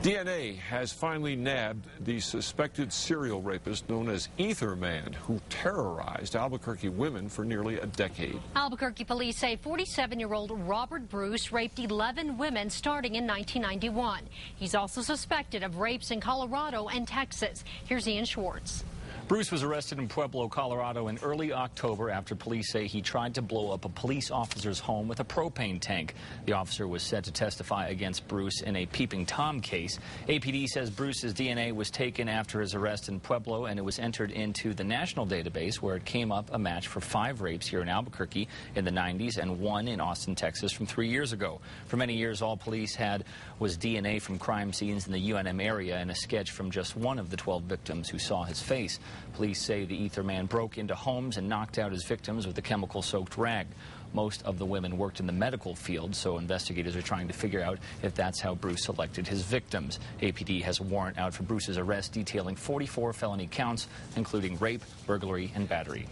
DNA has finally nabbed the suspected serial rapist known as Ether Man, who terrorized Albuquerque women for nearly a decade. Albuquerque police say 47-year-old Robert Bruce raped 11 women starting in 1991. He's also suspected of rapes in Colorado and Texas. Here's Ian Schwartz. Bruce was arrested in Pueblo, Colorado in early October after police say he tried to blow up a police officer's home with a propane tank. The officer was set to testify against Bruce in a Peeping Tom case. APD says Bruce's DNA was taken after his arrest in Pueblo, and it was entered into the national database where it came up a match for 5 rapes here in Albuquerque in the 90s and 1 in Austin, Texas from 3 years ago. For many years, all police had was DNA from crime scenes in the UNM area and a sketch from just one of the 12 victims who saw his face. Police say the Ether Man broke into homes and knocked out his victims with a chemical-soaked rag. Most of the women worked in the medical field, so investigators are trying to figure out if that's how Bruce selected his victims. APD has a warrant out for Bruce's arrest detailing 44 felony counts, including rape, burglary, and battery.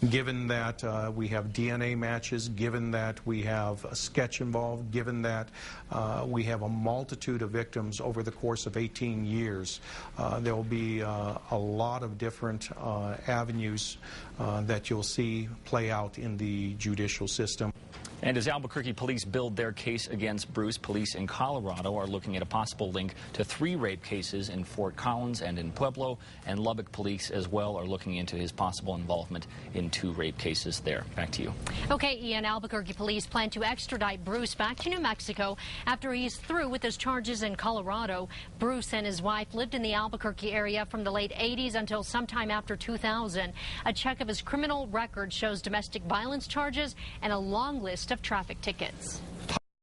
Given that we have DNA matches, given that we have a sketch involved, given that we have a multitude of victims over the course of 18 years, there will be a lot of different avenues that you'll see play out in the judicial system. And as Albuquerque police build their case against Bruce, police in Colorado are looking at a possible link to 3 rape cases in Fort Collins and in Pueblo, and Lubbock police as well are looking into his possible involvement in 2 rape cases there. Back to you. Okay, Ian, Albuquerque police plan to extradite Bruce back to New Mexico after he's through with his charges in Colorado. Bruce and his wife lived in the Albuquerque area from the late 80s until sometime after 2000. A check of his criminal record shows domestic violence charges and a long list of traffic tickets.